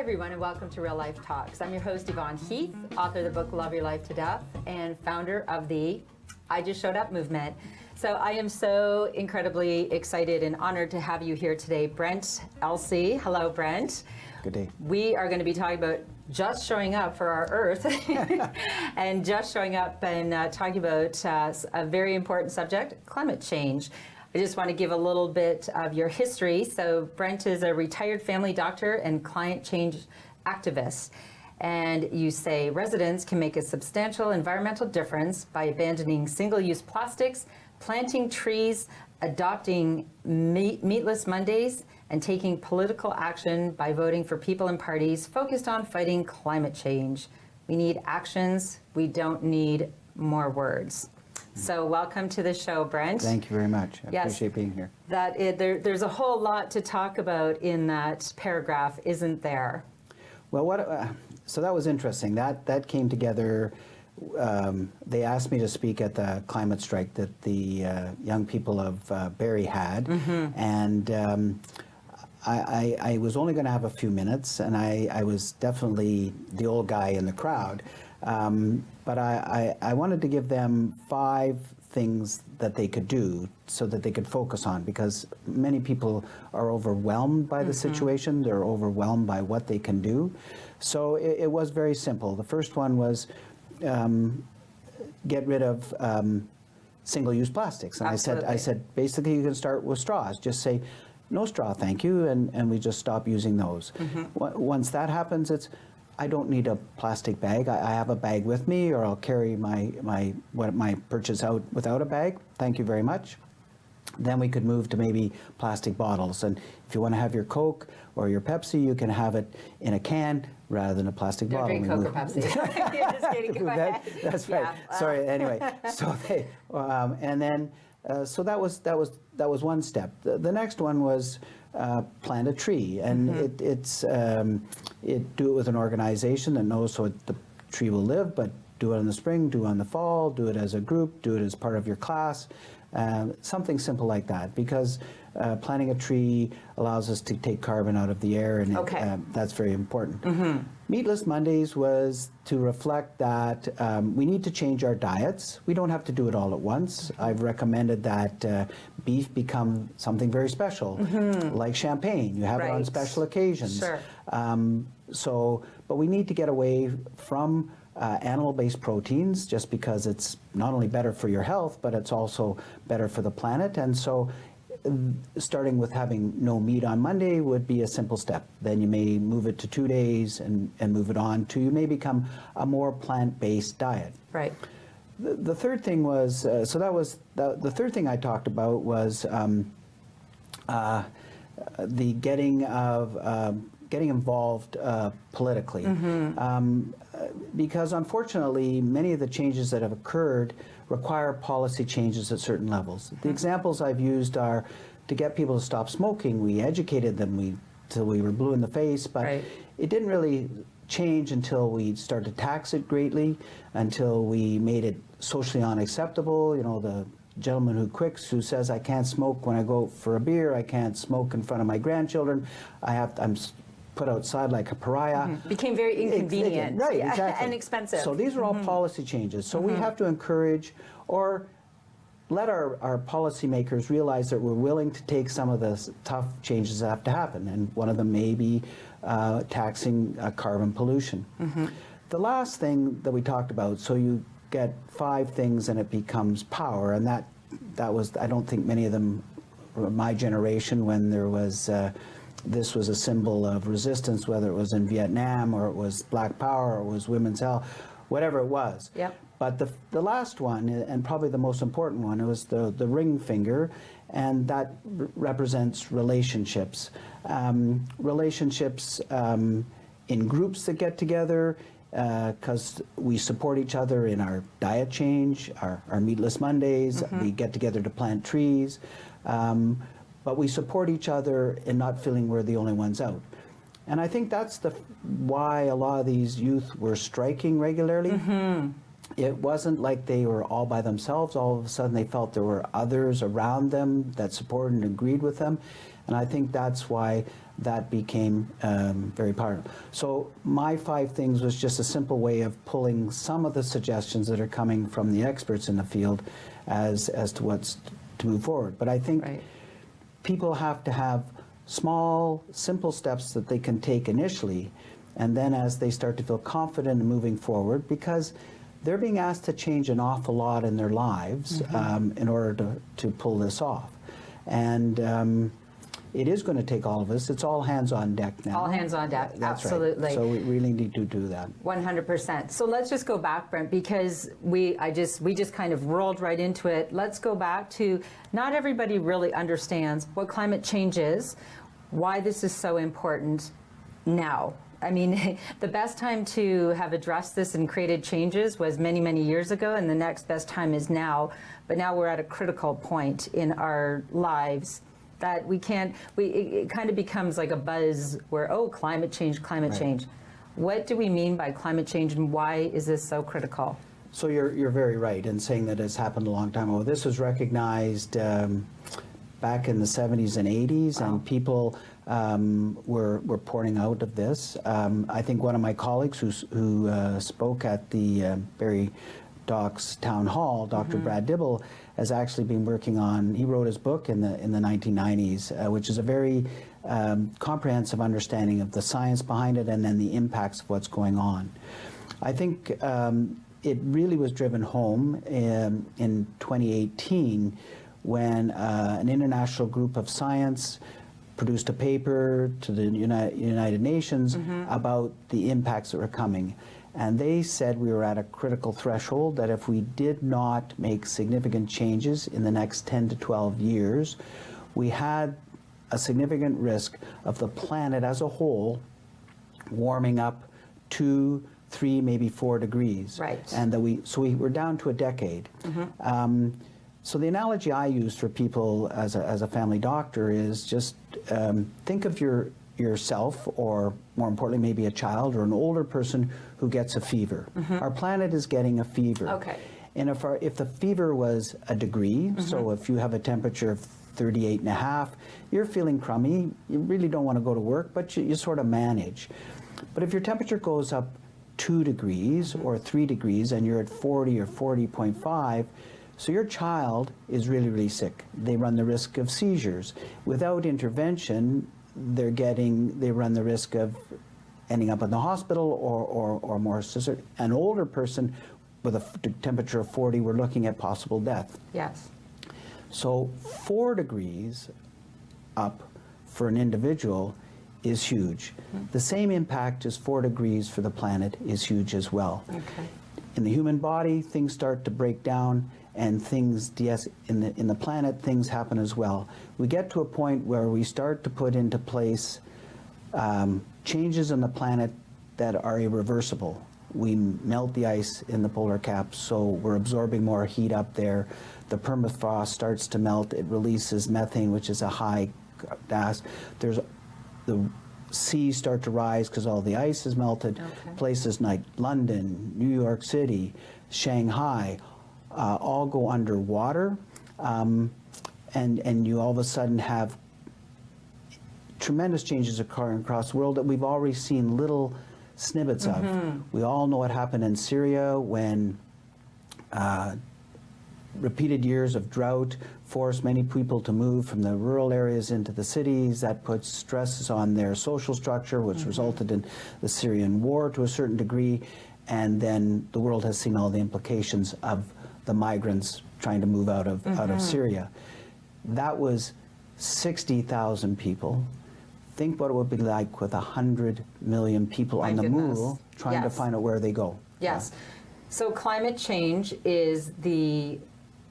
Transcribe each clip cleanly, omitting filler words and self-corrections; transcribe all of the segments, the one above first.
everyone, and welcome to Real Life Talks. I'm your host, Yvonne Heath, author of the book Love Your Life to Death, and founder of the I Just Showed Up movement. So I am so incredibly excited and honored to have you here today, Brent Elsey. Hello, Brent. Good day. We are going to be talking about just showing up for our Earth and just showing up and talking about a very important subject, climate change. I just want to give a little bit of your history. So Brent is a retired family doctor and climate change activist. And you say residents can make a substantial environmental difference by abandoning single-use plastics, planting trees, adopting meatless Mondays, and taking political action by voting for people and parties focused on fighting climate change. We need actions. We don't need more words. So welcome to the show, Brent. Thank you very much. I appreciate being here. There's a whole lot to talk about in that paragraph, isn't there? Well, so that was interesting. That came together. They asked me to speak at the climate strike that the young people of Barrie had, and I was only going to have a few minutes, and I was definitely the old guy in the crowd. But I wanted to give them 5 things that they could do so that they could focus on, because many people are overwhelmed by the situation. They're overwhelmed by what they can do. So it was very simple. The first one was get rid of single-use plastics. And I said, basically you can start with straws. Just say, no straw, thank you, and we just stop using those. Once that happens, it's, I don't need a plastic bag. I have a bag with me, or I'll carry my purchase out without a bag. Thank you very much. Then we could move to maybe plastic bottles. And if you want to have your Coke or your Pepsi, you can have it in a can rather than a plastic bottle. Don't drink Coke or Pepsi. Just kidding, go ahead. That's right. Yeah. Sorry. Anyway, so they, and then so that was one step. The next one was plant a tree, and do it with an organization that knows so the tree will live, but do it in the spring, do it in the fall, do it as a group, do it as part of your class, something simple like that, because planting a tree allows us to take carbon out of the air, and that's very important. Meatless Mondays was to reflect that we need to change our diets. We don't have to do it all at once. I've recommended that beef become something very special, like champagne. You have it on special occasions. Sure. But we need to get away from animal-based proteins, just because it's not only better for your health, but it's also better for the planet. And so starting with having no meat on Monday would be a simple step. Then you may move it to 2 days and move it on to, you may become a more plant-based diet. Right. The third thing was, the third thing I talked about was the getting involved politically. Because unfortunately, many of the changes that have occurred require policy changes at certain levels. The examples I've used are to get people to stop smoking. We educated them till we were blue in the face, but it didn't really change until we started to tax it greatly, until we made it socially unacceptable. You know, the gentleman who says, I can't smoke when I go for a beer, I can't smoke in front of my grandchildren, I'm put outside like a pariah. Became very inconvenient, right, exactly. and expensive. So these are all policy changes. So we have to encourage or let our policymakers realize that we're willing to take some of the tough changes that have to happen, and one of them may be taxing carbon pollution. The last thing that we talked about, so you get 5 things and it becomes power, and that was, I don't think many of them were my generation when there was this was a symbol of resistance, whether it was in Vietnam or it was Black Power or it was women's health, whatever it was. But the last one, and probably the most important one, it was the ring finger, and that represents relationships. Relationships in groups that get together, because we support each other in our diet change, our meatless Mondays, we get together to plant trees. But we support each other in not feeling we're the only ones out. And I think that's why a lot of these youth were striking regularly. it wasn't like they were all by themselves. All of a sudden, they felt there were others around them that supported and agreed with them. And I think that's why that became very powerful. So my 5 things was just a simple way of pulling some of the suggestions that are coming from the experts in the field as to what's to move forward. But I think Right. people have to have small, simple steps that they can take initially, and then as they start to feel confident in moving forward, because they're being asked to change an awful lot in their lives in order to pull this off. And it is going to take all of us. It's all hands on deck now. All hands on deck, That's absolutely. Right. So we really need to do that. 100%. So let's just go back, Brent, because we just kind of rolled right into it. Let's go back to, not everybody really understands what climate change is, why this is so important now. I mean, the best time to have addressed this and created changes was many, many years ago, and the next best time is now. But now we're at a critical point in our lives that it kind of becomes like a buzz where, oh, climate change. Right. What do we mean by climate change, and why is this so critical? So you're very right in saying that it's happened a long time ago. This was recognized back in the 70s and 80s, Wow. and people were pouring out of this. I think one of my colleagues who spoke at the Barrie Docks Town Hall, Dr. Brad Dibble, has actually been working on, he wrote his book in the 1990s, which is a very comprehensive understanding of the science behind it and then the impacts of what's going on. I think it really was driven home in 2018 when an international group of science produced a paper to the United Nations about the impacts that were coming. And they said we were at a critical threshold, that if we did not make significant changes in the next 10 to 12 years, we had a significant risk of the planet as a whole warming up 2, 3, maybe 4 degrees. Right. And that we were down to a decade. So the analogy I use for people as a family doctor is just think of yourself, or more importantly, maybe a child or an older person who gets a fever. Our planet is getting a fever. Okay. And if the fever was a degree, so if you have a temperature of 38.5, you're feeling crummy, you really don't want to go to work, but you sort of manage. But if your temperature goes up 2 degrees or 3 degrees and you're at 40 or 40.5, so your child is really, really sick. They run the risk of seizures. Without intervention, they run the risk of ending up in the hospital or more severe. An older person with a temperature of 40, we're looking at possible death. Yes. So 4 degrees up for an individual is huge. The same impact as 4 degrees for the planet is huge as well. Okay. In the human body, things start to break down, and things, yes, in the planet, things happen as well. We get to a point where we start to put into place changes in the planet that are irreversible. We melt the ice in the polar caps, so we're absorbing more heat up there. The permafrost starts to melt. It releases methane, which is a high gas. The seas start to rise because all the ice is melted. Okay. Places like London, New York City, Shanghai, all go underwater, and you all of a sudden have tremendous changes occurring across the world that we've already seen little snippets of. We all know what happened in Syria when repeated years of drought forced many people to move from the rural areas into the cities. That puts stresses on their social structure, which resulted in the Syrian war to a certain degree. And then the world has seen all the implications of the migrants trying to move out of Syria. That was 60,000 people. Think what it would be like with 100 million people My on the goodness. move trying to Yes. find out where they go. Yes. So climate change is the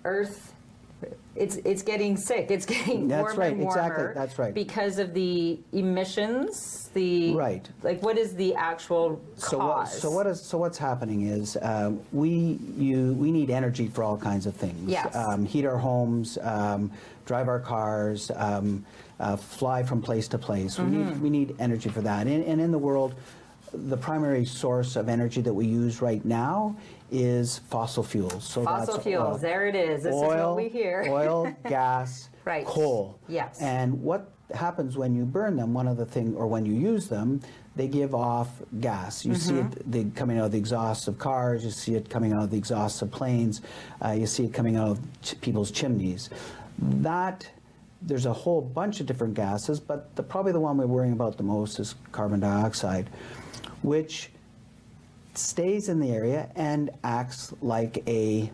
Earth. It's getting sick. It's getting That's warmer right, and warmer. exactly, that's right. Because of the emissions. Right. Like, what is the actual cause? So what's happening is we need energy for all kinds of things. Yes. Heat our homes, drive our cars, fly from place to place. We need energy for that. And in the world, the primary source of energy that we use right now is fossil fuels. So Fossil that's fuels, oil. there it is. This is what we hear. Oil, gas, Right. coal. Yes. And what happens when you burn them, one of the things, or when you use them, they give off gas. You see it coming out of the exhausts of cars, you see it coming out of the exhausts of planes, you see it coming out of people's chimneys. There's a whole bunch of different gases, but probably the one we're worrying about the most is carbon dioxide, which stays in the area and acts like a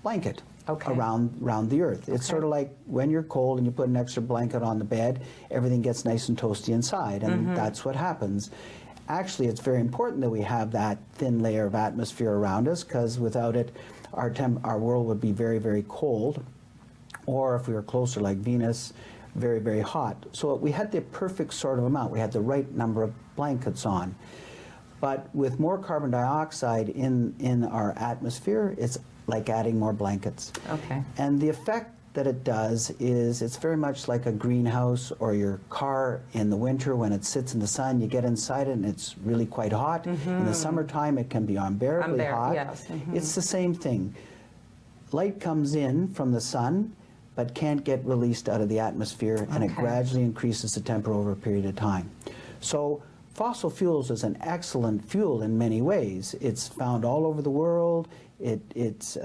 blanket around the earth. It's sort of like when you're cold and you put an extra blanket on the bed, everything gets nice and toasty inside, and that's what happens. Actually, it's very important that we have that thin layer of atmosphere around us, because without it, our world would be very, very cold, or if we were closer like Venus, very, very hot. So we had the perfect sort of amount. We had the right number of blankets on. But with more carbon dioxide in our atmosphere, it's like adding more blankets. Okay. And the effect that it does is it's very much like a greenhouse or your car in the winter when it sits in the sun. You get inside it and it's really quite hot. In the summertime, it can be unbearably hot. Yes. It's the same thing. Light comes in from the sun, but can't get released out of the atmosphere, and it gradually increases the temperature over a period of time. So fossil fuels is an excellent fuel in many ways. It's found all over the world. It's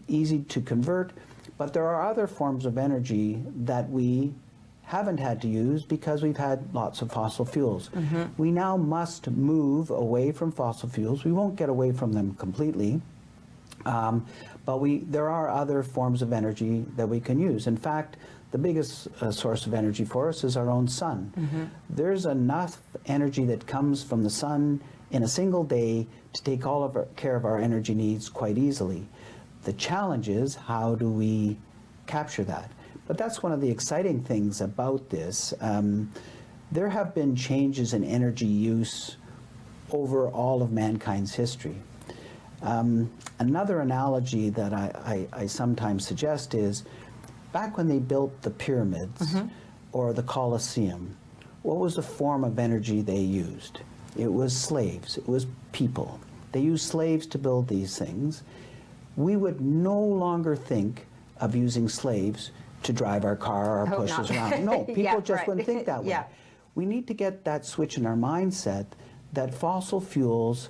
easy to convert, but there are other forms of energy that we haven't had to use because we've had lots of fossil fuels. We now must move away from fossil fuels. We won't get away from them completely, but there are other forms of energy that we can use. In fact, the biggest source of energy for us is our own sun. There's enough energy that comes from the sun in a single day to take care of our energy needs quite easily. The challenge is, how do we capture that? But that's one of the exciting things about this. There have been changes in energy use over all of mankind's history. Another analogy that I sometimes suggest is, back when they built the pyramids or the Colosseum, what was the form of energy they used? It was slaves. It was people. They used slaves to build these things. We would no longer think of using slaves to drive our car or push us around. No, people just wouldn't think that way. We need to get that switch in our mindset that fossil fuels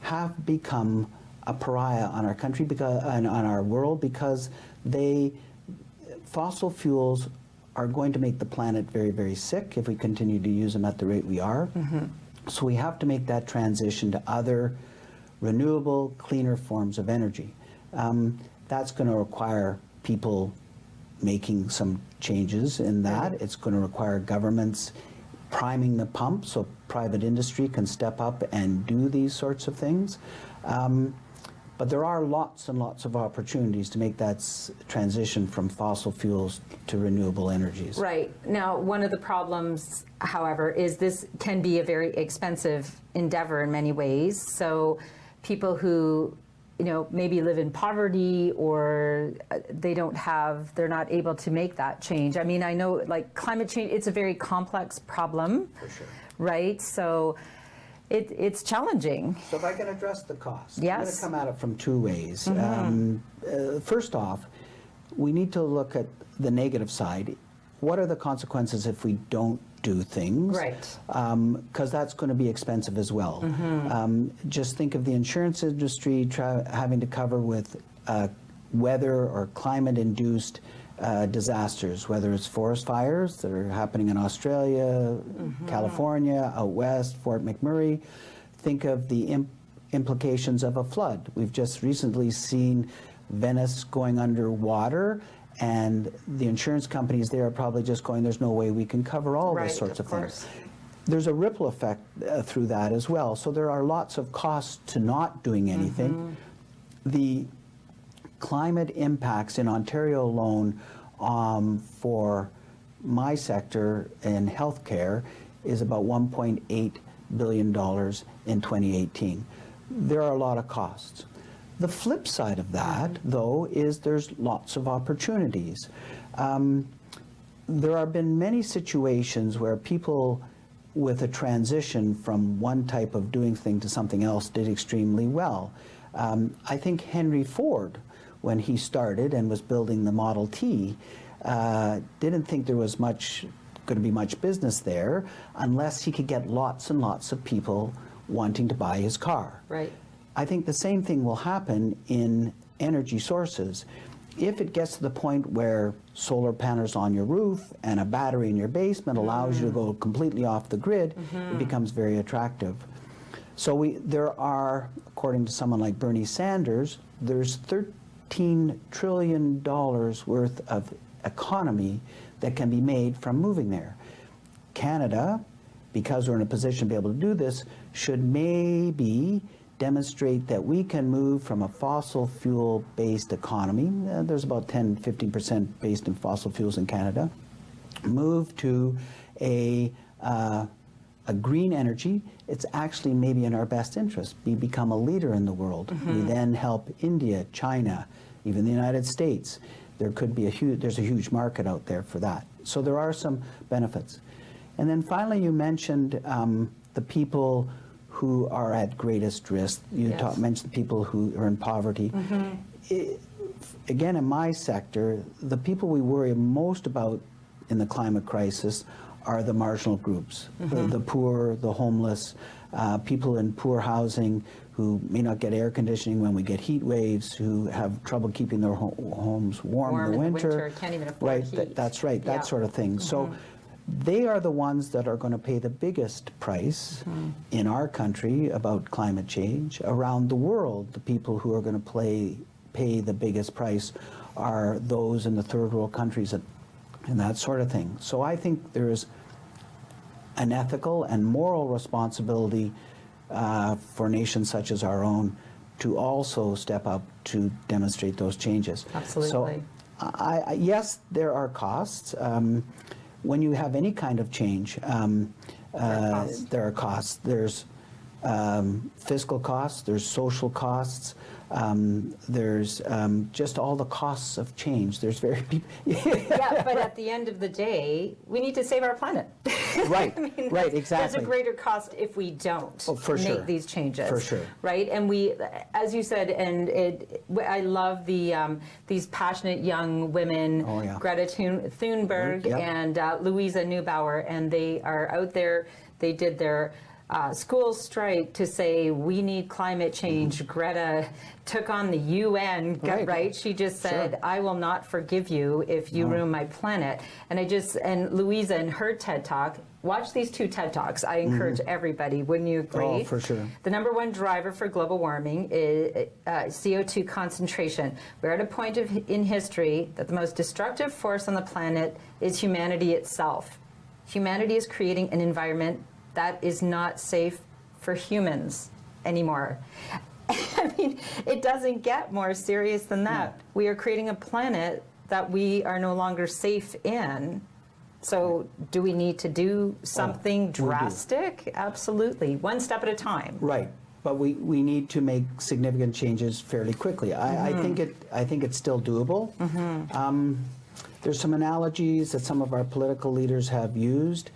have become a pariah on our country and on our world, because fossil fuels are going to make the planet very, very sick if we continue to use them at the rate we are. So we have to make that transition to other renewable, cleaner forms of energy. That's going to require people making some changes in that. It's going to require governments priming the pump so private industry can step up and do these sorts of things. But there are lots and lots of opportunities to make that transition from fossil fuels to renewable energies. Right. Now, one of the problems, however, is this can be a very expensive endeavor in many ways. So people who, maybe live in poverty, or they're not able to make that change. I mean, I know, like, climate change, it's a very complex problem. For sure. Right? So it's challenging. So if I can address the cost, yes. I'm going to come at it from two ways. First off, we need to look at the negative side. What are the consequences if we don't do things? Right. Because that's going to be expensive as well. Just think of the insurance industry having to cover with weather or climate-induced disasters, whether it's forest fires that are happening in Australia, California, out west, Fort McMurray. Think of the implications of a flood. We've just recently seen Venice going underwater, and the insurance companies there are probably just going, there's no way we can cover all those sorts of things. There's a ripple effect through that as well. So there are lots of costs to not doing anything. The climate impacts in Ontario alone for my sector in healthcare is about $1.8 billion in 2018. There are a lot of costs. The flip side of that, though, is there's lots of opportunities. There have been many situations where people with a transition from one type of doing thing to something else did extremely well. I think Henry Ford, when he started and was building the Model T, didn't think there was going to be much business there unless he could get lots and lots of people wanting to buy his car. Right. I think the same thing will happen in energy sources. If it gets to the point where solar panels on your roof and a battery in your basement allows you to go completely off the grid, it becomes very attractive. So there are, according to someone like Bernie Sanders, there's $13 trillion worth of economy that can be made from moving there. Canada, because we're in a position to be able to do this, should maybe demonstrate that we can move from a fossil fuel-based economy, there's about 10-15% based in fossil fuels in Canada, move to a green energy. It's actually maybe in our best interest. We become a leader in the world. We then help India, China, even the United States. There's a huge market out there for that. So there are some benefits. And then finally, you mentioned the people who are at greatest risk. You mentioned the people who are in poverty. Again, in my sector, the people we worry most about in the climate crisis are the marginal groups, the poor, the homeless, people in poor housing who may not get air conditioning when we get heat waves, who have trouble keeping their homes warm in the winter. Can't even afford heat. That's right, that sort of thing. So they are the ones that are going to pay the biggest price in our country about climate change. Around the world, the people who are going to pay the biggest price are those in the third world countries and that sort of thing. So I think there is an ethical and moral responsibility for nations such as our own to also step up to demonstrate those changes. Absolutely. So yes, there are costs. When you have any kind of change, there are costs. There's fiscal costs, there's social costs, there's just all the costs of change. There's Yeah, but at the end of the day, we need to save our planet. Right, I mean, right, exactly. There's a greater cost if we don't make these changes. For sure. Right, and we, as you said, I love these passionate young women, Greta Thunberg and Louisa Neubauer, and they are out there. They did their school strike to say we need climate change. Greta took on the UN, right? She just said, I will not forgive you if you ruin my planet. And Louisa in her TED Talk, watch these two TED Talks. I encourage everybody. Wouldn't you agree? Oh, for sure. The #1 driver for global warming is CO2 concentration. We're at a point in history that the most destructive force on the planet is humanity itself. Humanity is creating an environment that is not safe for humans anymore. I mean, it doesn't get more serious than that. We are creating a planet that we are no longer safe in. So do we need to do something drastic? Absolutely. One step at a time. Right. But we need to make significant changes fairly quickly. I think it's still doable. There's some analogies that some of our political leaders have used.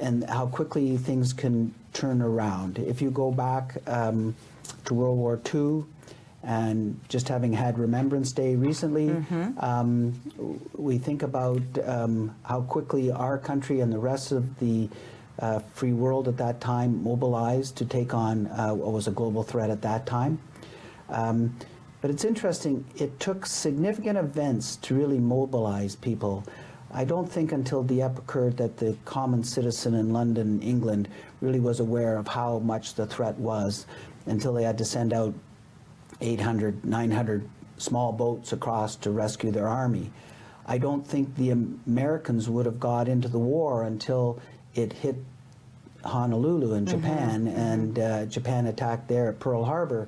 And how quickly things can turn around. If you go back to World War II, and just having had Remembrance Day recently, we think about how quickly our country and the rest of the free world at that time mobilized to take on what was a global threat at that time. But it's interesting, it took significant events to really mobilize people. I don't think until Dieppe occurred that the common citizen in London, England, really was aware of how much the threat was until they had to send out 800, 900 small boats across to rescue their army. I don't think the Americans would have got into the war until it hit Honolulu in Japan, and Japan attacked there at Pearl Harbor.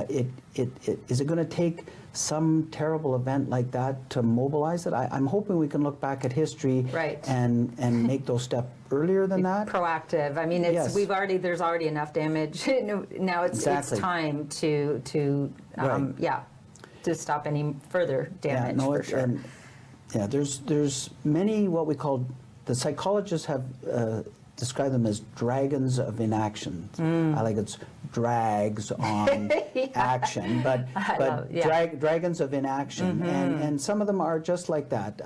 Is it going to take some terrible event like that to mobilize it? I'm hoping we can look back at history and make those steps earlier than that. Proactive. I mean, there's already enough damage. Now it's time to stop any further damage. For sure. There's many what we call, the psychologists have describe them as dragons of inaction. I like it's drags on action, but dragons of inaction, and some of them are just like that.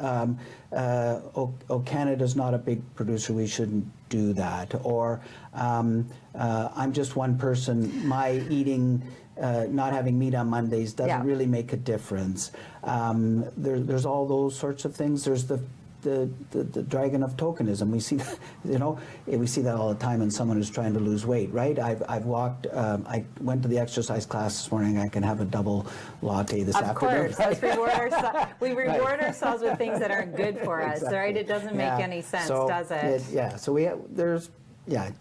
Canada's not a big producer, we shouldn't do that. Or I'm just one person, my eating, not having meat on Mondays doesn't really make a difference. There's all those sorts of things. There's the dragon of tokenism. We see, we see that all the time in someone who's trying to lose weight, right? I've walked. I went to the exercise class this morning. I can have a double latte this afternoon. Of course, we reward ourselves with things that aren't good for us, right? It doesn't make any sense, does it? So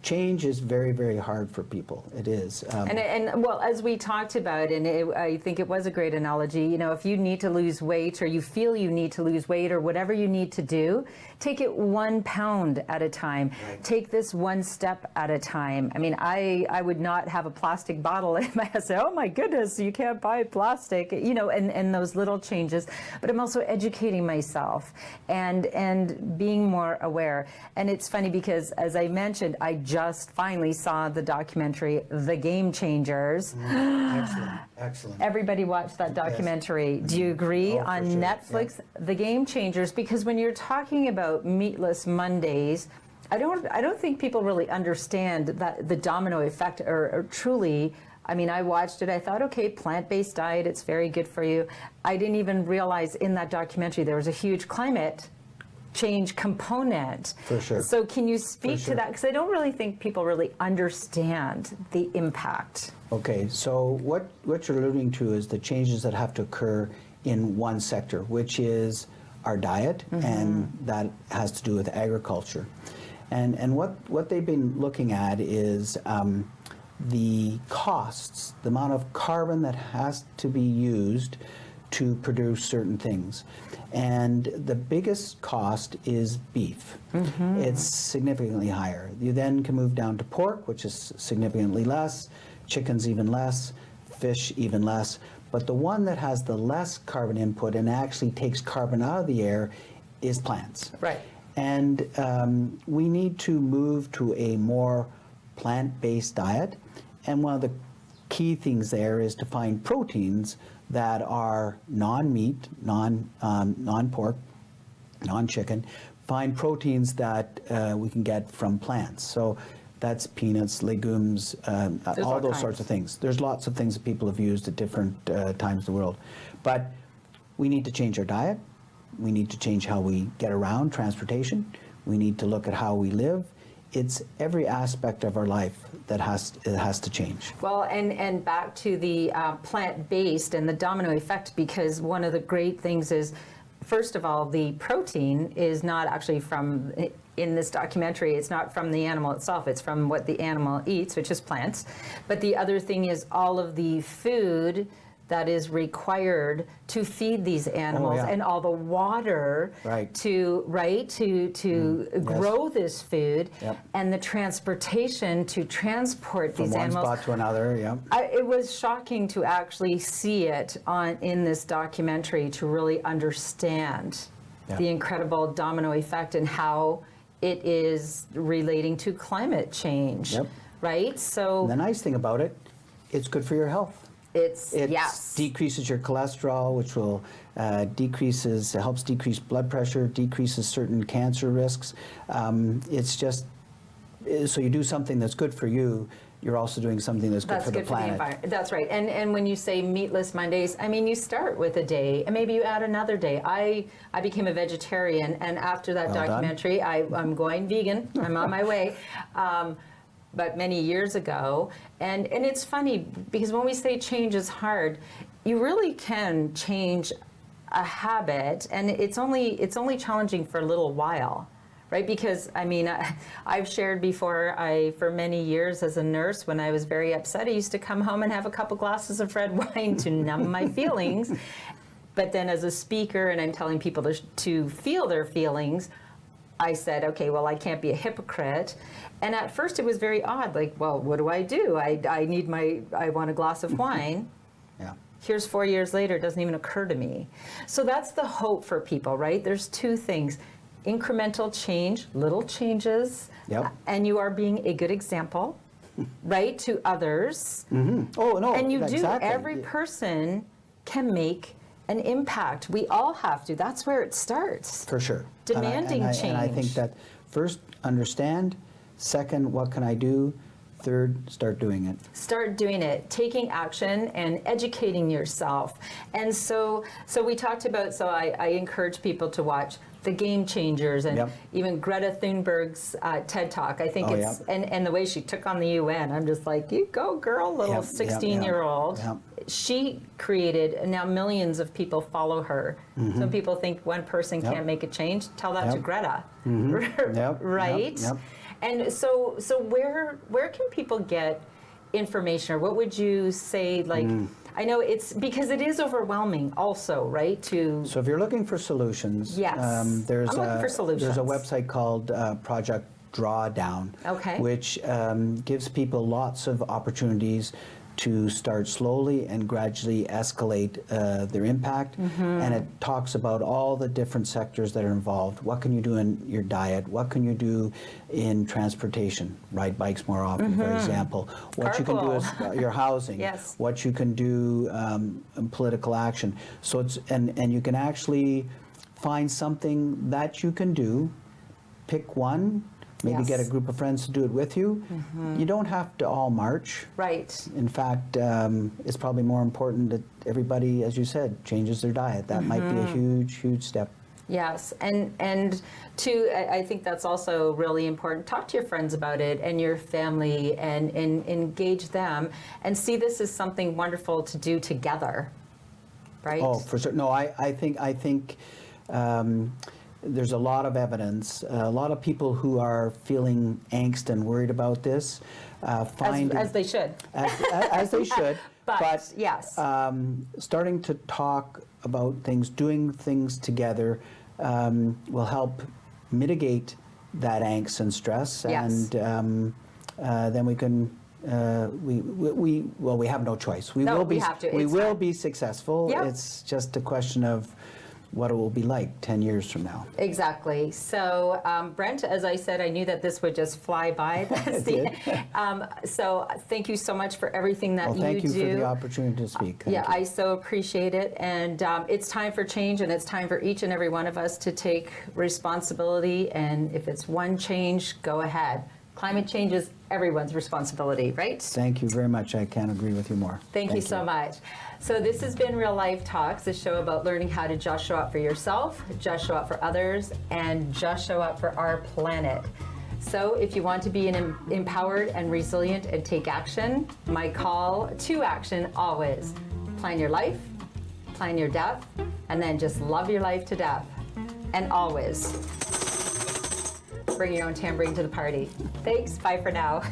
change is very, very hard for people. It is. And well, as we talked about, and I think it was a great analogy, if you need to lose weight or you feel you need to lose weight or whatever you need to do, take it 1 pound at a time. Right. Take this one step at a time. I mean, I would not have a plastic bottle in my house. Say, oh my goodness, you can't buy plastic, and those little changes. But I'm also educating myself and being more aware. And it's funny because, as I mentioned, I just finally saw the documentary, The Game Changers. Excellent. Everybody watched that documentary. Yes. Do you agree? On Netflix, The Game Changers, because when you're talking about meatless Mondays, I don't think people really understand that the domino effect or truly. I mean, I watched it, I thought, okay, plant-based diet, it's very good for you. I didn't even realize in that documentary there was a huge climate change component. For sure. So can you speak to that? Because I don't really think people really understand the impact. Okay, so what you're alluding to is the changes that have to occur in one sector, which is our diet, and that has to do with agriculture. And what they've been looking at is the costs, the amount of carbon that has to be used to produce certain things. And the biggest cost is beef. It's significantly higher. You then can move down to pork, which is significantly less, chicken's even less, fish even less. But the one that has the less carbon input and actually takes carbon out of the air is plants. Right. And we need to move to a more plant-based diet. And one of the key things there is to find proteins that are non-meat, non-pork, non-chicken, find proteins that we can get from plants. So that's peanuts, legumes, all those sorts of things. There's lots of things that people have used at different times in the world. But we need to change our diet. We need to change how we get around, transportation. We need to look at how we live. It's every aspect of our life that has to change. Well, and back to the plant-based and the domino effect, because one of the great things is, first of all, the protein is not actually from, in this documentary, it's not from the animal itself, it's from what the animal eats, which is plants. But the other thing is all of the food that is required to feed these animals and all the water to grow this food and the transportation to transport these animals from one spot to another. It was shocking to actually see it in this documentary, to really understand the incredible domino effect and how it is relating to climate change. Right? So and the nice thing about it, it's good for your health. It decreases your cholesterol, which will helps decrease blood pressure, decreases certain cancer risks. It's just, so you do something that's good for you, you're also doing something that's good for the planet. That's right. And when you say meatless Mondays, I mean, you start with a day and maybe you add another day. I became a vegetarian, and after that documentary, I'm going vegan. I'm on my way. But many years ago, and it's funny because when we say change is hard, you really can change a habit, and it's only challenging for a little while, right? Because I mean, I've shared before, for many years as a nurse, when I was very upset, I used to come home and have a couple glasses of red wine to numb my feelings. But then as a speaker, and I'm telling people to feel their feelings, I said, okay, well, I can't be a hypocrite. And at first it was very odd, like, well, what do? I want a glass of wine. Here's 4 years later, it doesn't even occur to me. So that's the hope for people, right? There's two things. incremental change, little changes, Yep. and you are being a good example, right, to others. Oh, no, And you exactly. do, every person can make an impact. We all have to. That's where it starts. For sure. Demanding And I think change. that first, understand. Second, what can I do? Third, start doing it. Start doing it, taking action and educating yourself. And so we talked about, so I encourage people to watch The Game Changers and Yep. even Greta Thunberg's TED Talk. I think Oh, it's, yeah. and the way she took on the UN, I'm just like, you go girl, little Yep, yep, 16-year-old. yep. She created, and now millions of people follow her. Some people think one person Yep. can't make a change. Tell that to Yep. Greta, Yep, right? yep. And so where can people get information, or what would you say, like, I know it's, because it is overwhelming also, right, to, So if you're looking for solutions, Yes. there's I'm looking for solutions. There's a website called Project Drawdown, Okay. which gives people lots of opportunities to start slowly and gradually escalate their impact. And it talks about all the different sectors that are involved. What can you do in your diet? What can you do in transportation? Ride bikes more often, for example. What you can do is your housing. Yes. What you can do in political action. So it's, and you can actually find something that you can do, pick one, maybe Yes. get a group of friends to do it with you. You don't have to all march. right, In fact, it's probably more important that everybody, as you said, changes their diet. That might be a huge, huge step. yes, and two, I think that's also really important. Talk to your friends about it and your family, and engage them, and see this as something wonderful to do together, right? Oh, for sure. No, I think there's a lot of evidence. A lot of people who are feeling angst and worried about this find as they should. as they should. But, yes. Starting to talk about things, doing things together, will help mitigate that angst and stress. Yes. And then we can. We have no choice. We No, will we be. have to. We It's will time. be successful. Yep. It's just a question of what it will be like 10 years from now. Exactly. So, Brent, as I said, I knew that this would just fly by. That's It so thank you so much for everything that Well, thank you do. for the opportunity to speak. Thank Yeah, you. I so appreciate it. And it's time for change, and it's time for each and every one of us to take responsibility. And if it's one change, go ahead. Climate change is everyone's responsibility, right? Thank you very much. I can't agree with you more. Thank you so much. So this has been Real Life Talks, a show about learning how to just show up for yourself, just show up for others, and just show up for our planet. So if you want to be empowered and resilient and take action, my call to action always: plan your life, plan your death, and then just love your life to death. And always bring your own tambourine to the party. Thanks, bye for now.